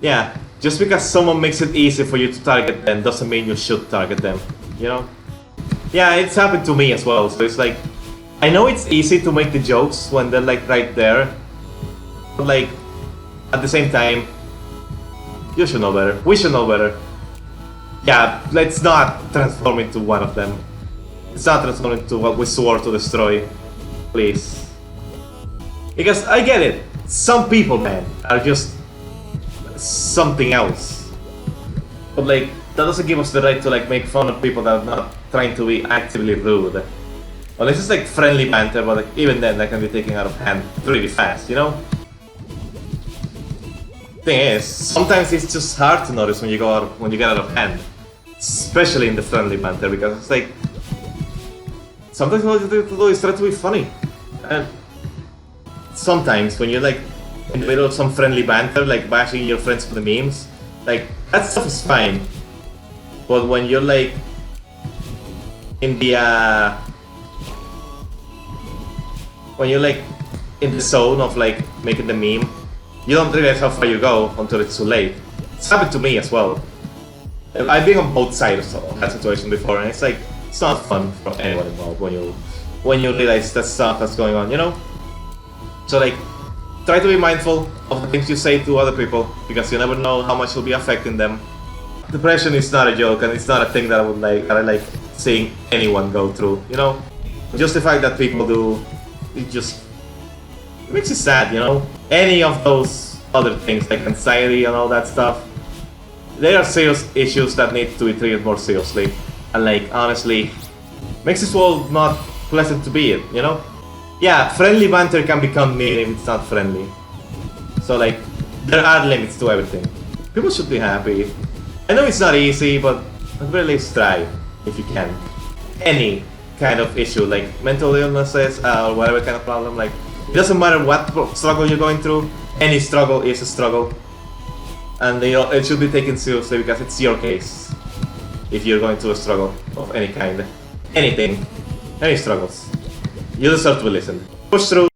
Yeah, just because someone makes it easy for you to target them doesn't mean you should target them, you know? Yeah, it's happened to me as well, so it's like, I know it's easy to make the jokes when they're like right there, but like, at the same time, you should know better, we should know better. Yeah, let's not transform into one of them. Let's not transform into what we swore to destroy, please. Because I get it, some people, man, are just something else. But like, that doesn't give us the right to like make fun of people that are not trying to be actively rude. Well, it's just like friendly banter, but like, even then that can be taken out of hand really fast, you know? Thing is, sometimes it's just hard to notice when you get out of hand. Especially in the friendly banter, because it's like sometimes all you have to do is try to be funny. And sometimes when you're like in the middle of some friendly banter, like bashing your friends for the memes, like that stuff is fine. But when you're like in the when you're like in the zone of like making the meme, you don't realize how far you go until it's too late. It's happened to me as well. I've been on both sides of that situation before, and it's like it's not fun for anyone involved when you realize that stuff that's going on, you know. So like, try to be mindful of the things you say to other people, because you never know how much will be affecting them. Depression is not a joke, and it's not a thing that I like seeing anyone go through, you know. Just the fact that people do, it makes you sad, you know. Any of those other things like anxiety and all that stuff, they are serious issues that need to be treated more seriously. And like, honestly, makes this world not pleasant to be in, you know? Yeah, friendly banter can become mean if it's not friendly. So like, there are limits to everything. People should be happy. I know it's not easy, but at the very least try, if you can. Any kind of issue, like mental illnesses or whatever kind of problem, like, it doesn't matter what struggle you're going through, any struggle is a struggle. And you know, it should be taken seriously because it's your case. If you're going through a struggle of any kind, anything, any struggles, you deserve to be listened. Push through,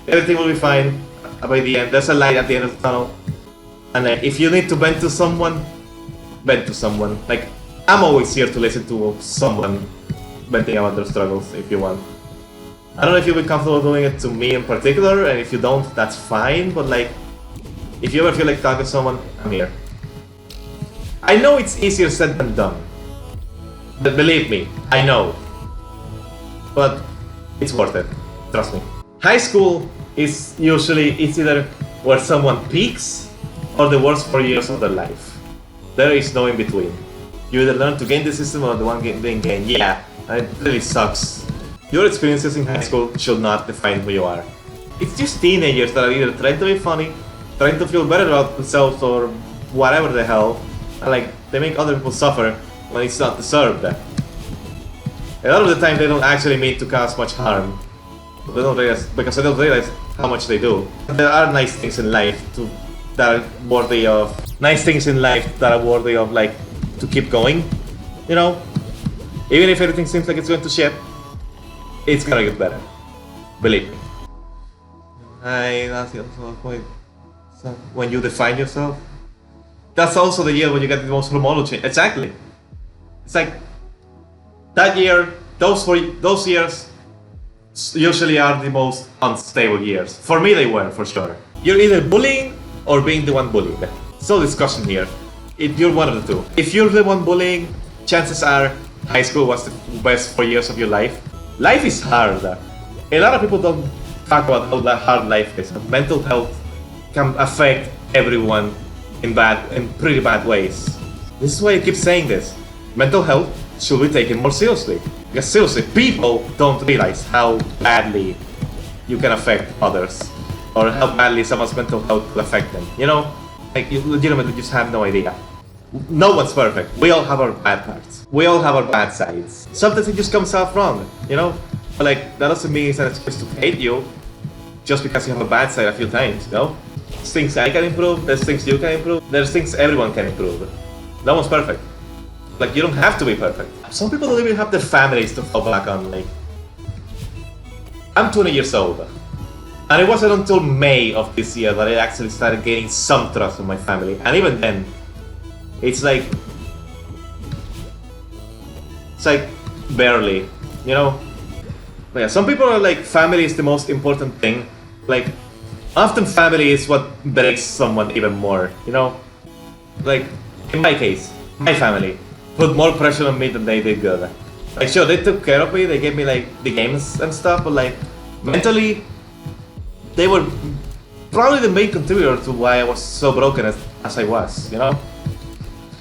everything will be fine by the end. There's a light at the end of the tunnel. And like, if you need to vent to someone, vent to someone. Like, I'm always here to listen to someone venting about their struggles if you want. I don't know if you'll be comfortable doing it to me in particular, and if you don't, that's fine, but like, if you ever feel like talking to someone, I'm here. I know it's easier said than done. But believe me, I know. But it's worth it. Trust me. High school is usually, it's either where someone peaks or the worst 4 years of their life. There is no in between. You either learn to game the system or the one being gained. Yeah, and it really sucks. Your experiences in high school should not define who you are. It's just teenagers that are either trying to be funny, trying to feel better about themselves, or whatever the hell, and like, they make other people suffer when it's not deserved. A lot of the time they don't actually mean to cause much harm. They don't realize, because they don't realize how much they do. There are nice things in life that are worthy of like to keep going, you know. Even if everything seems like it's going to shit, it's gonna get better. Believe me. That's the other point. So when you define yourself, that's also the year when you get the most hormonal change. Exactly. It's like that year, those years usually are the most unstable years. For me, they were, for sure. You're either bullying or being the one bullied. There's no discussion here. You're one of the two. If you're the one bullying, chances are high school was the best 4 years of your life. Life is hard. A lot of people don't talk about how hard life is. Mental health can affect everyone in pretty bad ways. This is why I keep saying this. Mental health should be taken more seriously. Because seriously, people don't realize how badly you can affect others, or how badly someone's mental health will affect them. You know, like, you legitimately just have no idea. No one's perfect. We all have our bad parts. We all have our bad sides. Sometimes it just comes out wrong, you know? But like, that doesn't mean it's an excuse to hate you just because you have a bad side a few times, you know? There's things I can improve, there's things you can improve, there's things everyone can improve. No one's perfect. Like, you don't have to be perfect. Some people don't even have their families to fall back on. Like, I'm 20 years old. And it wasn't until May of this year that I actually started gaining some trust from my family. And even then, it's like barely, you know? But yeah, some people are like, family is the most important thing. Like, often family is what breaks someone even more, you know? Like, in my case, my family put more pressure on me than they did good. Like, sure, they took care of me, they gave me like the games and stuff, but like, mentally, they were probably the main contributor to why I was so broken as I was, you know?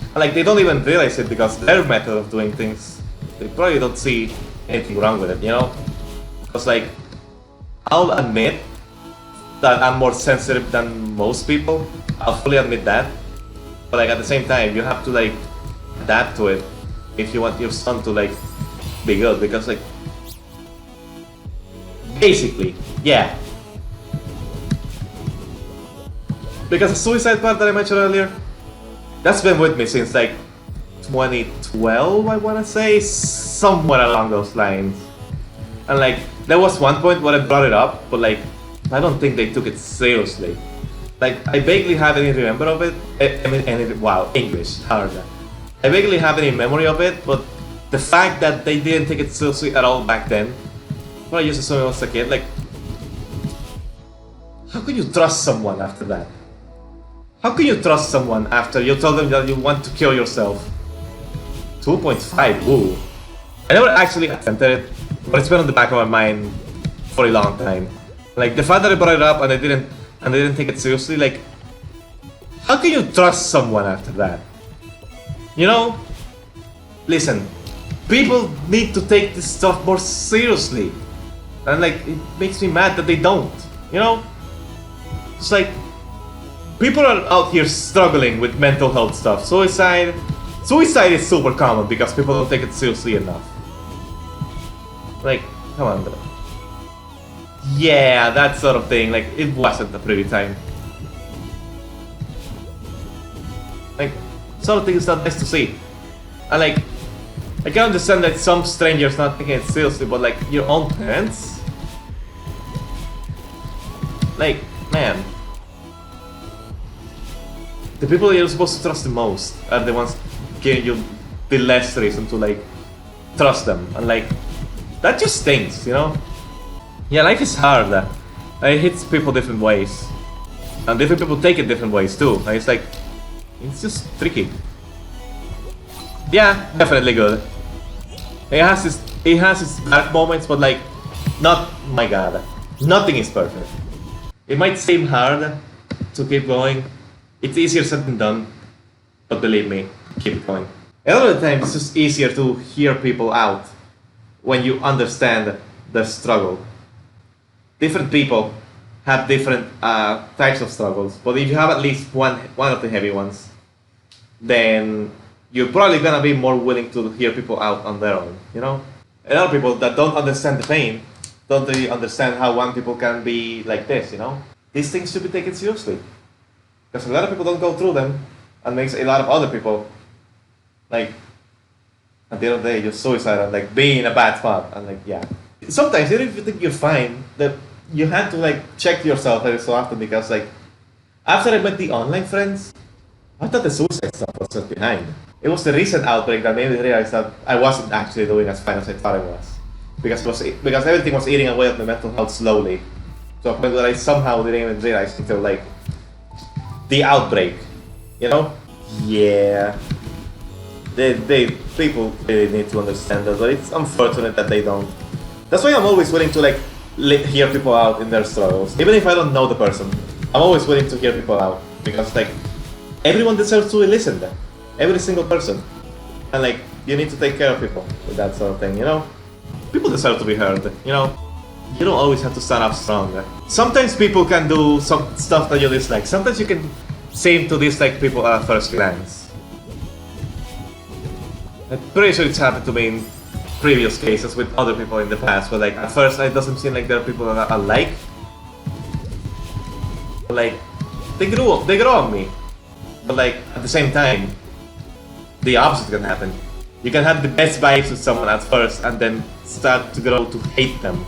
And like, they don't even realize it because their method of doing things, they probably don't see anything wrong with it, you know? Because like, I'll admit that I'm more sensitive than most people. I'll fully admit that. But like, at the same time, you have to like adapt to it if you want your son to like be good, because like, basically, yeah. Because the suicide part that I mentioned earlier, that's been with me since like 2012, I wanna say, somewhere along those lines. And like, there was one point where I brought it up, but like, I don't think they took it seriously. Like, I vaguely have any remember of it. Wow, English, harder. I vaguely have any memory of it, but the fact that they didn't take it seriously at all back then, when I used to assume I was a kid, like, how can you trust someone after that? How can you trust someone after you tell them that you want to kill yourself? 2.5, woo. I never actually attempted it, but it's been on the back of my mind for a long time. Like, the fact that I brought it up and they didn't take it seriously, like, how can you trust someone after that? You know? Listen, people need to take this stuff more seriously. And like, it makes me mad that they don't, you know? It's like, people are out here struggling with mental health stuff. Suicide is super common because people don't take it seriously enough. Like, come on, bro. Yeah, that sort of thing. Like, it wasn't a pretty time. Like, sort of thing is not nice to see. And like, I can understand that some strangers not taking it seriously, but like, your own parents? Like, man. The people you're supposed to trust the most are the ones giving you the less reason to like, trust them. And like, that just stinks, you know? Yeah, life is hard. It hits people different ways. And different people take it different ways too. And it's like, it's just tricky. Yeah, definitely good. It has its dark moments, but like, not, my god, nothing is perfect. It might seem hard to keep going. It's easier said than done, but believe me, keep it going. A lot of the time, it's just easier to hear people out when you understand their struggle. Different people have different types of struggles, but if you have at least one of the heavy ones, then you're probably gonna be more willing to hear people out on their own, you know? A lot of people that don't understand the pain don't really understand how one people can be like this, you know? These things should be taken seriously. Because a lot of people don't go through them, and makes a lot of other people, like, at the end of the day, just suicide and like be in a bad spot, and like, yeah. Sometimes, even if you think you're fine, that you have to like check yourself every so often, because like, after I met the online friends, I thought the suicide stuff was just behind. It was the recent outbreak that made me realize that I wasn't actually doing as fine as I thought I was. Because everything was eating away at my mental health slowly. To a point that I somehow didn't even realize until like, the outbreak, you know? Yeah. People really need to understand that, but it's unfortunate that they don't. That's why I'm always willing to like hear people out in their struggles. Even if I don't know the person, I'm always willing to hear people out. Because like, everyone deserves to be listened to. Every single person. And like, you need to take care of people with that sort of thing, you know? People deserve to be heard, you know? You don't always have to start off strong. Sometimes people can do some stuff that you dislike. Sometimes you can seem to dislike people at first glance. I'm pretty sure it's happened to me in previous cases with other people in the past, but like at first it doesn't seem like there are people that I like. But like, they grow on me. But like, at the same time, the opposite can happen. You can have the best vibes with someone at first and then start to grow to hate them.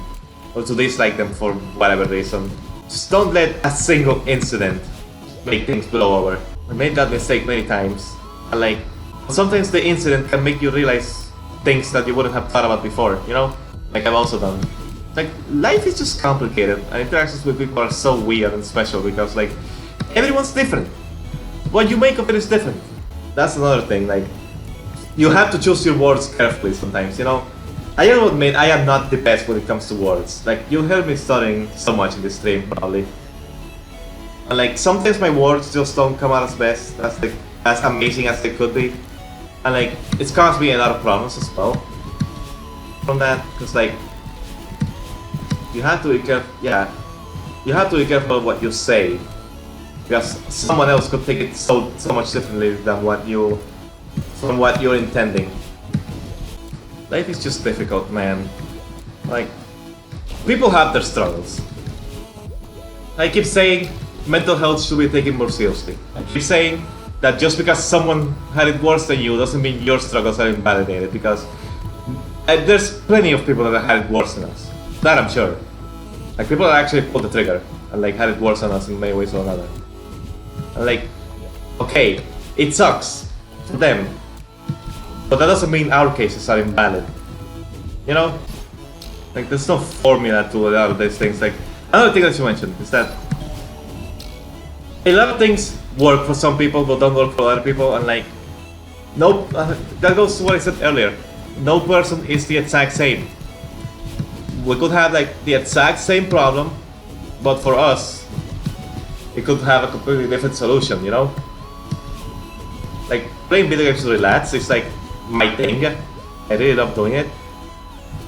Or to dislike them for whatever reason. Just don't let a single incident make things blow over. I made that mistake many times. And like, sometimes the incident can make you realize things that you wouldn't have thought about before, you know? Like I've also done. Like, life is just complicated, and interactions with people are so weird and special because, like, everyone's different. What you make of it is different. That's another thing, like, you have to choose your words carefully sometimes, you know? I will admit, I am not the best when it comes to words. Like, you heard me stuttering so much in this stream, probably. And, like, sometimes my words just don't come out as best, as amazing as they could be. And, like, it's caused me a lot of problems as well from that, because, like, you have to be careful, yeah. You have to be careful of what you say, because someone else could take it so much differently than what you're intending. Life is just difficult, man. Like, people have their struggles. I keep saying mental health should be taken more seriously. I keep saying that just because someone had it worse than you doesn't mean your struggles are invalidated, because there's plenty of people that have had it worse than us. That I'm sure. Like, people that actually pulled the trigger and like had it worse than us in many ways or another. And like, okay, it sucks for them, but that doesn't mean our cases are invalid. You know? Like, there's no formula to a lot of these things. Like, another thing that you mentioned is that a lot of things work for some people but don't work for other people, and like, no, that goes to what I said earlier. No person is the exact same. We could have like the exact same problem, but for us, it could have a completely different solution, you know? Like, playing video games to relax is like my thing. I really love doing it.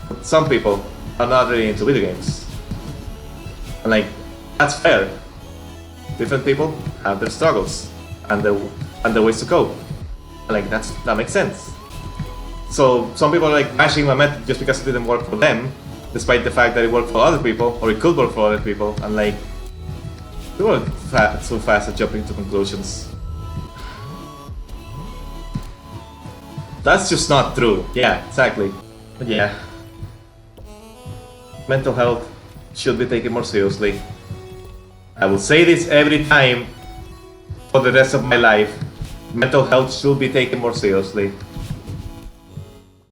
But some people are not really into video games. And like, that's fair. Different people have their struggles and their ways to cope. And like, that makes sense. So some people are like bashing my method just because it didn't work for them, despite the fact that it worked for other people, or it could work for other people, and like, people are so fast at jumping to conclusions. That's just not true. Yeah, exactly. But yeah, mental health should be taken more seriously. I will say this every time for the rest of my life. Mental health should be taken more seriously.